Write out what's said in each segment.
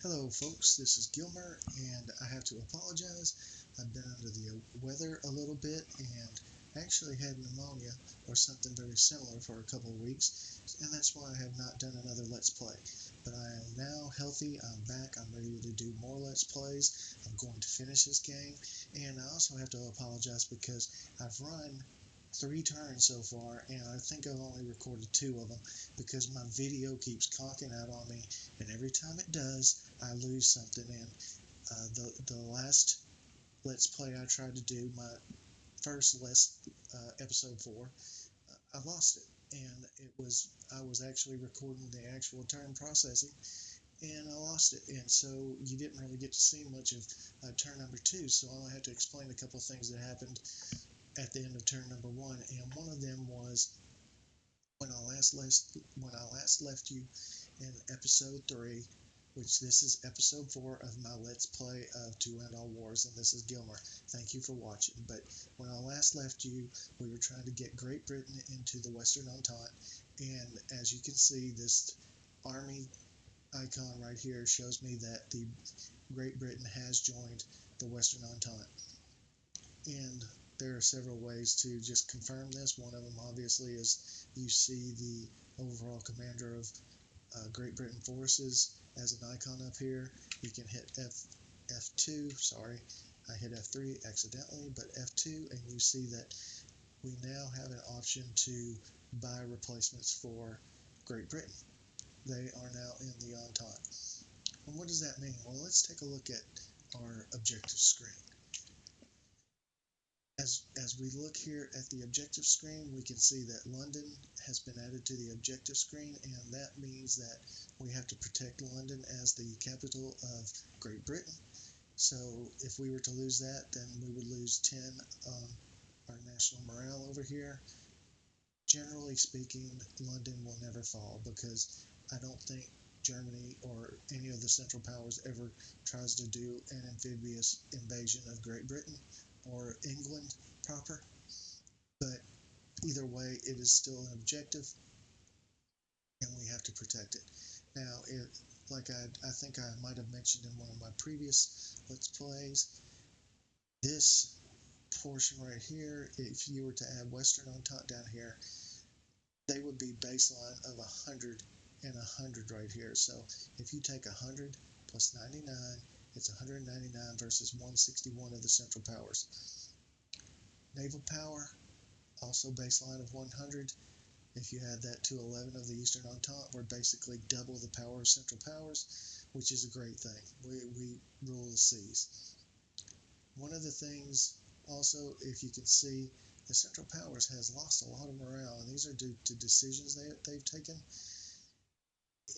Hello folks, this is Gilmer and I have to apologize. I've been under the weather a little bit and actually had pneumonia or something very similar for a couple of weeks, and that's why I have not done another Let's Play. But I am now healthy, I'm back, I'm ready to do more Let's Plays. I'm going to finish this game, and I also have to apologize because I've run 3 turns so far, and I think I've only recorded 2 of them because my video keeps conking out on me, and every time it does, I lose something. And the last Let's Play I tried to do, my first episode 4, I lost it, and I was actually recording the actual turn processing, and I lost it, and so you didn't really get to see much of turn number 2. So I had to explain a couple of things that happened at the end of turn number 1, and one of them was when I last left you in episode 3, which this is episode 4 of my Let's Play of To End All Wars, and this is Gilmer. Thank you for watching. But when I last left you, we were trying to get Great Britain into the Western Entente, and as you can see, this army icon right here shows me that the Great Britain has joined the Western Entente. And there are several ways to just confirm this. One of them, obviously, is you see the overall commander of Great Britain forces as an icon up here. You can hit F2, sorry, I hit F3 accidentally, but F2, and you see that we now have an option to buy replacements for Great Britain. They are now in the Entente. And what does that mean? Well, let's take a look at our objective screen. As we look here at the objective screen, we can see that London has been added to the objective screen, and that means that we have to protect London as the capital of Great Britain. So if we were to lose that, then we would lose 10 on our national morale over here. Generally speaking, London will never fall because I don't think Germany or any of the Central Powers ever tries to do an amphibious invasion of Great Britain or England proper, but either way, it is still an objective, and we have to protect it. Now, like I think I might have mentioned in one of my previous Let's Plays, this portion right here, if you were to add Western Entente down here, they would be baseline of 100 and 100 right here. So if you take 100 plus 99, it's 199 versus 161 of the Central Powers. Naval power, also baseline of 100. If you add that to 11 of the Eastern Entente, we're basically double the power of Central Powers, which is a great thing. We rule the seas. One of the things, also, if you can see, the Central Powers has lost a lot of morale, and these are due to decisions they've taken.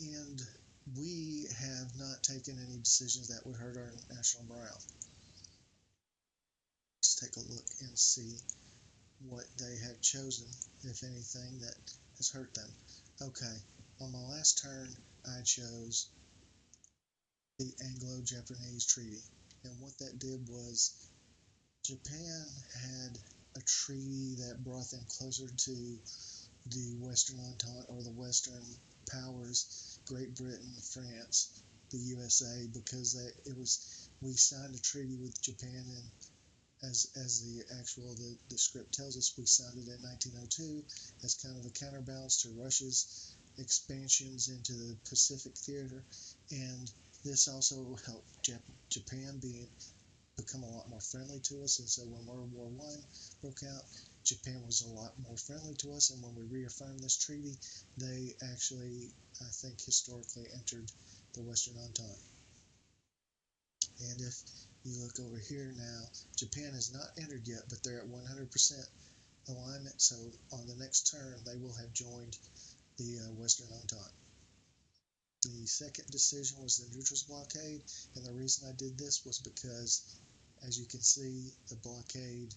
And we have not taken any decisions that would hurt our national morale. Let's take a look and see what they have chosen, if anything, that has hurt them. Okay, on my last turn, I chose the Anglo-Japanese Treaty, and what that did was Japan had a treaty that brought them closer to the Western Entente or the Western powers, Great Britain, France, the USA, because we signed a treaty with Japan, and as the script tells us, we signed it in 1902 as kind of a counterbalance to Russia's expansions into the Pacific theater, and this also helped Japan become a lot more friendly to us. And so when World War I broke out, Japan was a lot more friendly to us, and when we reaffirmed this treaty, they actually, I think, historically entered the Western Entente. And if you look over here now, Japan has not entered yet, but they're at 100% alignment, so on the next turn, they will have joined the Western Entente. The second decision was the neutrals blockade, and the reason I did this was because, as you can see, the blockade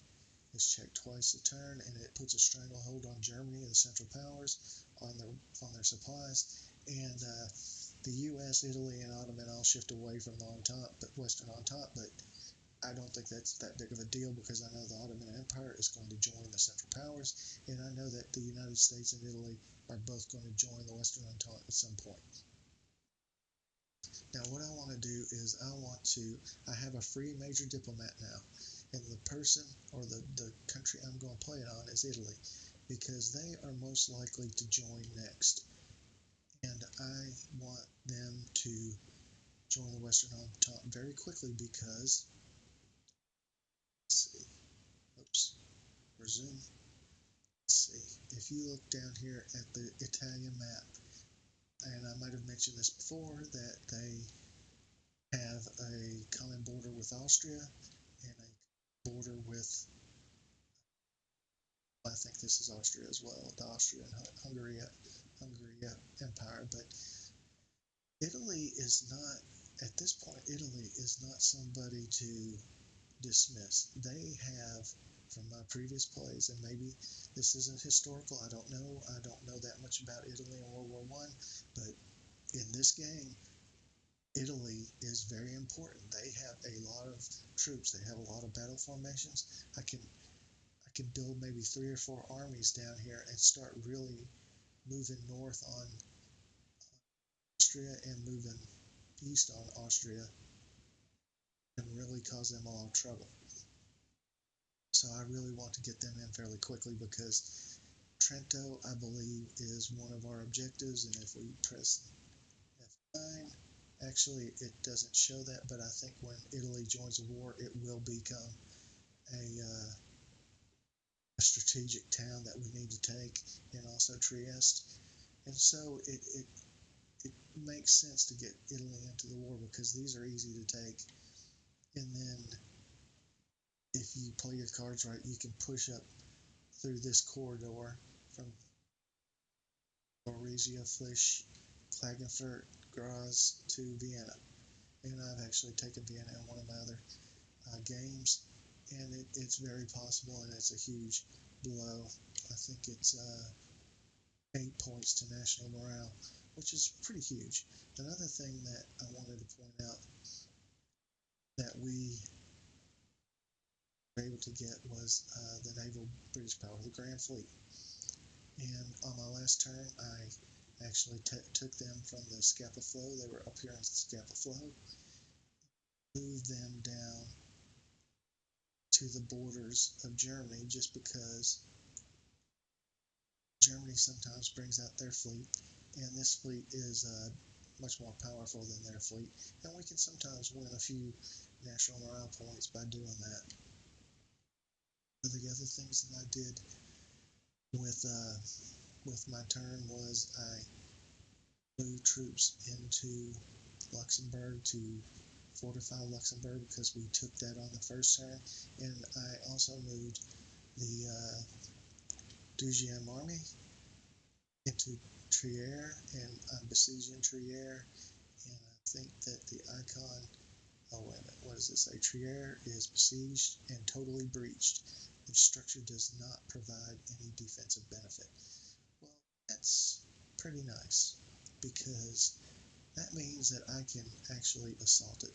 is checked twice a turn, and it puts a stranglehold on Germany and the Central Powers on their supplies, and the U.S., Italy, and Ottoman all shift away from the Entente, but Western Entente, but I don't think that's that big of a deal because I know the Ottoman Empire is going to join the Central Powers, and I know that the United States and Italy are both going to join the Western Entente at some point. Now what I want to do is I have a free major diplomat now, and the person or the country I'm going to play it on is Italy, because they are most likely to join next, and I want them to join the Western Entente very quickly because, let's see, oops, resume. Let's see, if you look down here at the Italian map, and I might have mentioned this before, that they have a common border with Austria and a border with, I think this is Austria as well, the Austrian-Hungary Empire. But Italy is not, at this point, Italy is not somebody to dismiss. They have, from my previous plays, and maybe this isn't historical, I don't know. I don't know that much about Italy in World War One, but in this game, Italy is very important. They have a lot of troops. They have a lot of battle formations. I can build maybe 3 or 4 armies down here and start really moving north on Austria and moving east on Austria and really cause them a lot of trouble. So I really want to get them in fairly quickly because Trento, I believe, is one of our objectives, and if we press F9, actually it doesn't show that, but I think when Italy joins the war, it will become a strategic town that we need to take, and also Trieste. And so it makes sense to get Italy into the war because these are easy to take. And then if you play your cards right, you can push up through this corridor from Gorizia, Flisch, Klagenfurt, Graz to Vienna. And I've actually taken Vienna in one of my other games, and it's very possible, and it's a huge blow. I think it's 8 points to national morale, which is pretty huge. Another thing that I wanted to point out that we were able to get was the naval British power, the Grand Fleet. And on my last turn, I actually took them from the Scapa Flow. They were up here in Scapa Flow, moved them down to the borders of Germany just because Germany sometimes brings out their fleet, and this fleet is much more powerful than their fleet, and we can sometimes win a few national morale points by doing that. One of the other things that I did with my turn was I moved troops into Luxembourg to fortify Luxembourg because we took that on the first turn, and I also moved the 12e Army into Trier, and I'm besieging Trier, and I think that the icon, oh wait a minute, what does it say? Trier is besieged and totally breached. The structure does not provide any defensive benefit. Well, that's pretty nice because that means that I can actually assault it.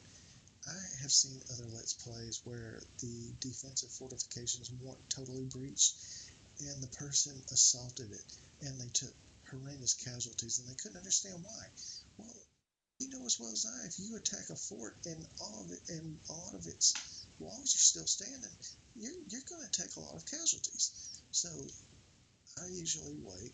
I have seen other Let's Plays where the defensive fortifications weren't totally breached and the person assaulted it and they took horrendous casualties and they couldn't understand why. Well, you know as well as I, if you attack a fort and all of it and a lot of its walls are still standing, you're going to take a lot of casualties. So I usually wait,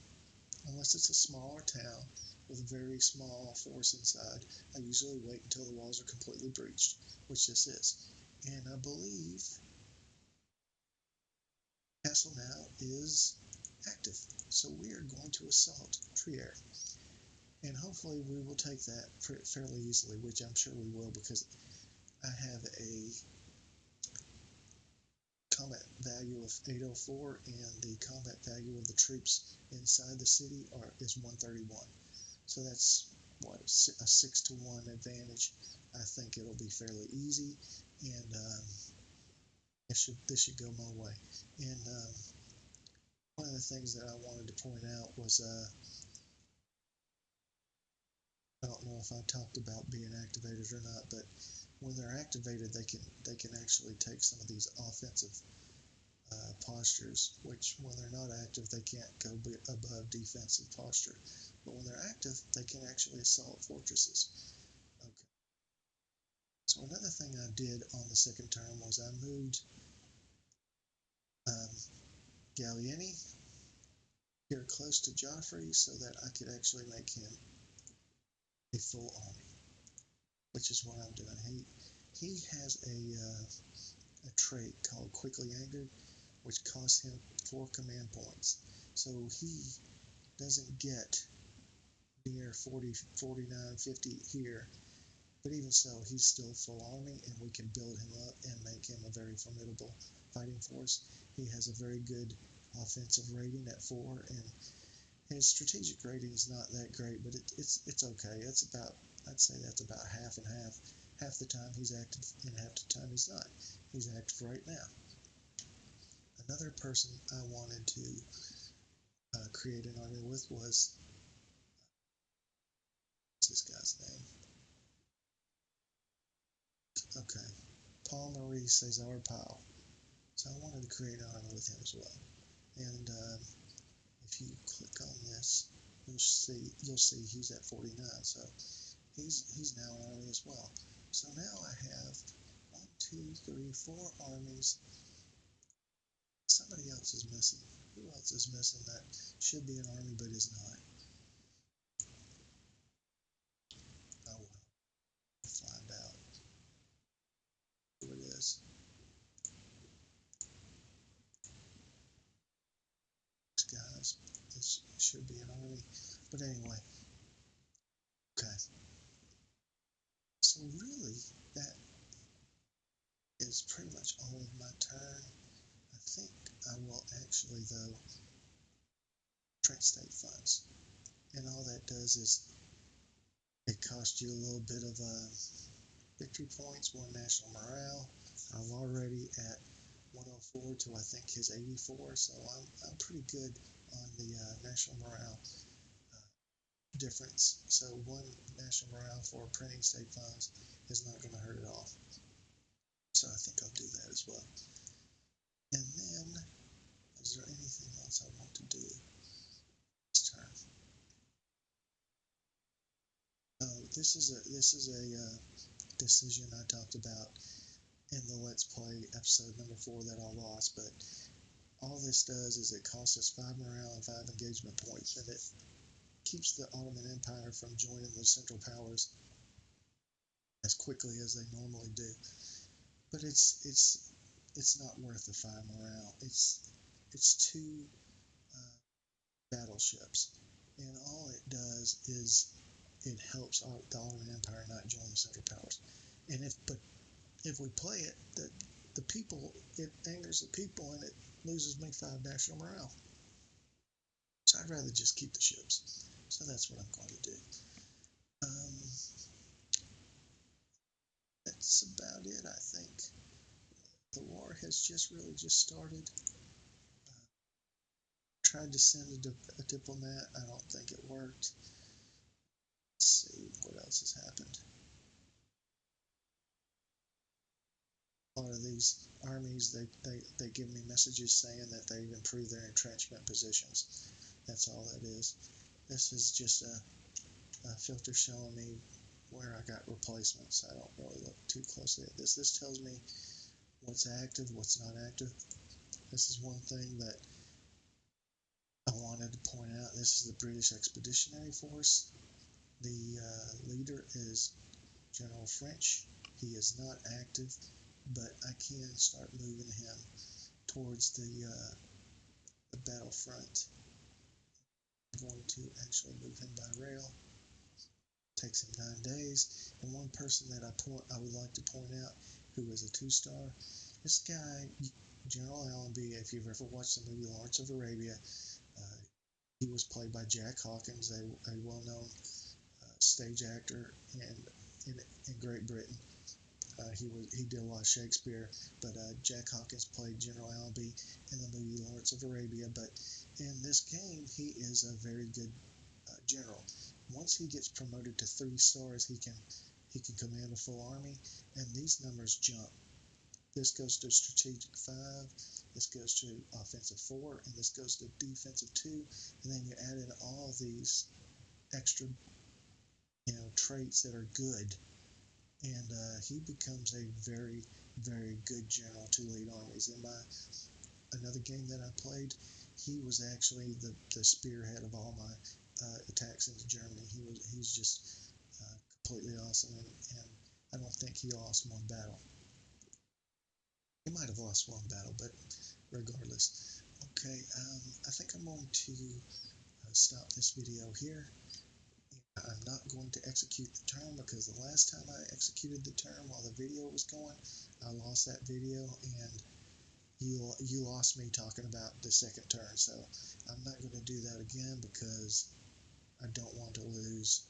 unless it's a smaller town with a very small force inside. I usually wait until the walls are completely breached, which this is. And I believe Castle now is active. So we are going to assault Trier. And hopefully we will take that fairly easily, which I'm sure we will because I have a combat value of 804 and the combat value of the troops inside the city is 131. So that's what, a 6-to-1 advantage. I think it'll be fairly easy, and this should go my way. And one of the things that I wanted to point out was I don't know if I talked about being activated or not, but when they're activated, they can actually take some of these offensive postures, which when they're not active, they can't go above defensive posture. But when they're active, they can actually assault fortresses. Okay. So another thing I did on the second term was I moved um, Gallieni here close to Joffrey so that I could actually make him a full army, which is what I'm doing. He has a trait called Quickly Angered, which costs him 4 command points. So he doesn't get near 40, 49, 50 here, but even so, he's still full army, and we can build him up and make him a very formidable fighting force. He has a very good offensive rating at 4, and his strategic rating is not that great, but it's okay. It's about, I'd say that's about half and half. Half the time he's active, and half the time he's not. He's active right now. Another person I wanted to create an army with was, what's this guy's name? Okay, Paul Marie Cesar Pau. So I wanted to create an army with him as well. And if you click on this, you'll see he's at 49. So he's now an army as well. So now I have 1, 2, 3, 4 armies. Somebody else is missing. Who else is missing that should be an army but is not? Oh well, we'll find out who it is. Guys, this should be an army. But anyway, okay. So really, that is pretty much all of my turn. I think I will actually, though, print state funds. And all that does is it costs you a little bit of victory points, 1 national morale. I'm already at 104 to I think his 84, so I'm pretty good on the national morale difference. So 1 national morale for printing state funds is not going to hurt at all. So I think I'll do that as well. And then, is there anything else I want to do this turn? Oh, this is a decision I talked about in the Let's Play episode number 4 that I lost, but all this does is it costs us 5 morale and 5 engagement points, and it keeps the Ottoman Empire from joining the Central Powers as quickly as they normally do. But it's not worth the 5 morale. It's 2 uh, battleships, and all it does is it helps the Ottoman Empire not join the Central Powers. And if we play it, the people, it angers the people, and it loses me 5 national morale. So I'd rather just keep the ships. So that's what I'm going to do. Um, that's about it, I think. The war has just started. Tried to send a diplomat. I don't think it worked. Let's see what else has happened. A lot of these armies, they give me messages saying that they've improved their entrenchment positions. That's all that is. This is just a filter showing me where I got replacements. I don't really look too closely at this. This tells me what's active, what's not active. This is one thing that I wanted to point out. This is the British Expeditionary Force. The leader is General French. He is not active, but I can start moving him towards the battlefront. I'm going to actually move him by rail. Takes him 9 days. And one person that I would like to point out who is a 2-star. This guy, General Allenby, if you've ever watched the movie Lawrence of Arabia, he was played by Jack Hawkins, a well-known stage actor in Great Britain. He did a lot of Shakespeare, but Jack Hawkins played General Allenby in the movie Lawrence of Arabia. But in this game, he is a very good general. Once he gets promoted to 3 stars, he can command a full army, and these numbers jump. This goes to strategic 5, this goes to offensive 4, and this goes to defensive 2, and then you add in all these extra traits that are good, and he becomes a very, very good general to lead armies. In my another game that I played, he was actually the spearhead of all my attacks into Germany. He's just completely awesome, and I don't think he lost one battle. He might have lost one battle, but regardless. Okay, I think I'm going to stop this video here. I'm not going to execute the turn because the last time I executed the turn while the video was going, I lost that video, and you lost me talking about the second turn. So I'm not going to do that again because I don't want to lose.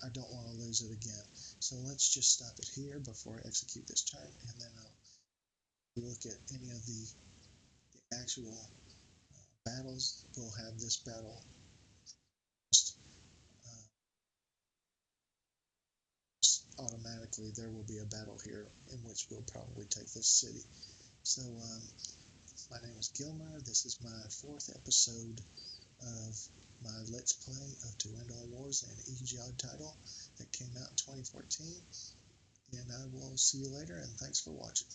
I don't want to lose it again. So let's just stop it here before I execute this turn, and then I'll look at any of the actual battles. We'll have this battle automatically. There will be a battle here in which we'll probably take this city. So my name is Gilmer. This is my 4th episode of my Let's Play of To End All Wars and Ageod title that came out in 2014. And I will see you later, and thanks for watching.